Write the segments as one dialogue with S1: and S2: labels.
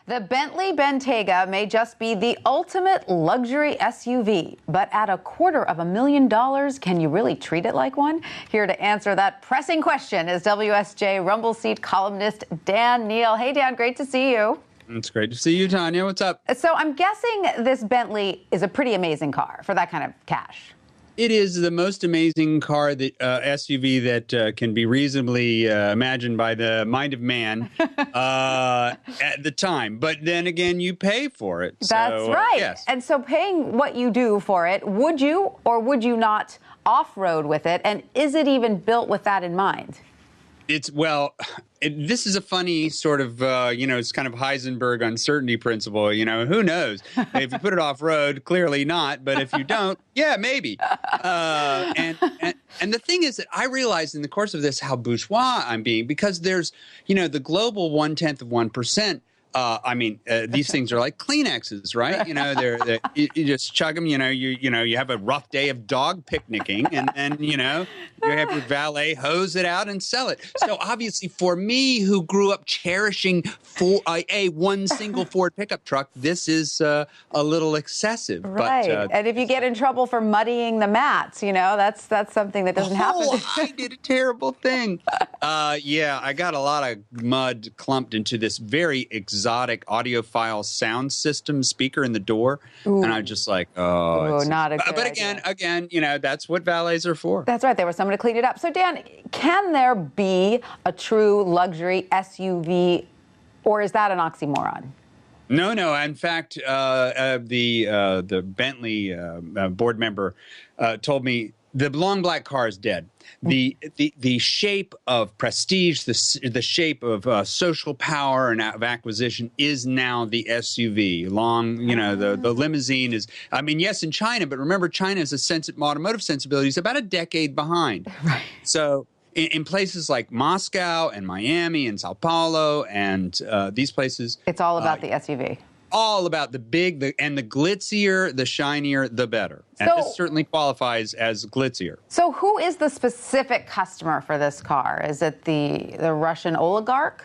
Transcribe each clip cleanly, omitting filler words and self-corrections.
S1: The Bentley Bentayga may just be the ultimate luxury SUV, but at $250,000, can you really treat it like one? Here to answer that pressing question is WSJ Rumble Seat columnist Dan Neal. Hey, Dan, great to see you.
S2: It's great to see you, Tanya. What's up?
S1: So I'm guessing this Bentley is a pretty amazing car for that kind of cash.
S2: It is the most amazing car, that SUV that can be reasonably imagined by the mind of man at the time. But then again, you pay for it.
S1: That's right.
S2: Yes.
S1: And so paying what you do for it, would you or would you not off-road with it? And is it even built with that in mind?
S2: This is a funny sort of, it's kind of Heisenberg uncertainty principle. Who knows? If you put it off road, clearly not. But if you don't, yeah, maybe. And the thing is that I realized in the course of this how bourgeois I'm being, because there's, the global 0.1%. These things are like Kleenexes, right? You just chug them. You have a rough day of dog picnicking, and then you have your valet hose it out and sell it. So obviously, for me, who grew up cherishing one single Ford pickup truck, this is a little excessive.
S1: Right, and if you get in trouble for muddying the mats, that's something that doesn't happen.
S2: I did a terrible thing. I got a lot of mud clumped into this very exotic audiophile sound system speaker in the door. Ooh. And I was just like,
S1: not a good
S2: But
S1: idea.
S2: again, that's what valets are for.
S1: That's right. There was someone to clean it up. So, Dan, can there be a true luxury SUV, or is that an oxymoron?
S2: No. In fact, the Bentley board member told me the long black car is dead. The shape of prestige, the shape of social power and of acquisition is now the SUV. The limousine is. Yes, in China, but remember, China is automotive sensibility is about a decade behind.
S1: Right.
S2: So in places like Moscow and Miami and Sao Paulo and these places,
S1: it's all about the SUV.
S2: All about the big, and the glitzier, the shinier, the better. And this certainly qualifies as glitzier.
S1: So who is the specific customer for this car? Is it the Russian oligarch?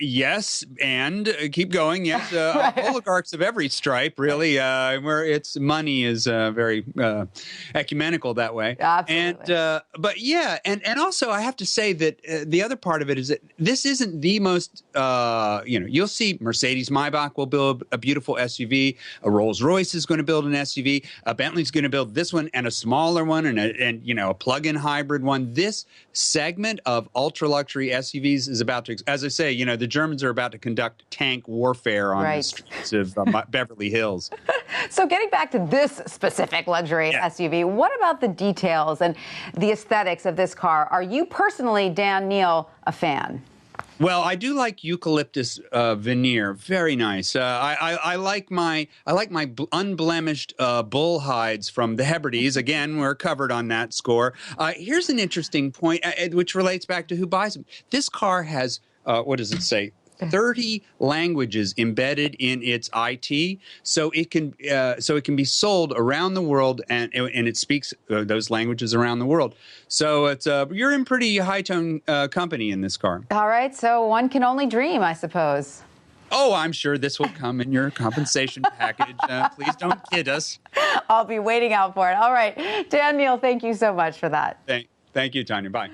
S2: Yes, and keep going. Yes,
S1: right.
S2: Oligarchs of every stripe, really, where its money is very ecumenical that way.
S1: Absolutely.
S2: And also I have to say that the other part of it is that this isn't the most. You'll see Mercedes Maybach will build a beautiful SUV. A Rolls Royce is going to build an SUV. A Bentley's going to build this one and a smaller one and a plug-in hybrid one. This segment of ultra luxury SUVs is about to, as I say, the Germans are about to conduct tank warfare on the streets of Beverly Hills.
S1: So getting back to this specific luxury SUV, what about the details and the aesthetics of this car? Are you personally, Dan Neal, a fan?
S2: Well, I do like eucalyptus veneer. Very nice. I like my unblemished bull hides from the Hebrides. Again, we're covered on that score. Here's an interesting point, which relates back to who buys them. This car has, what does it say? 30 languages embedded in its IT, so it can be sold around the world, and it speaks those languages around the world. So you're in pretty high-tone company in this car.
S1: All right, so one can only dream, I suppose.
S2: Oh, I'm sure this will come in your compensation package. Please don't kid us.
S1: I'll be waiting out for it. All right, Dan Neal, thank you so much for that.
S2: Thank you, Tanya. Bye.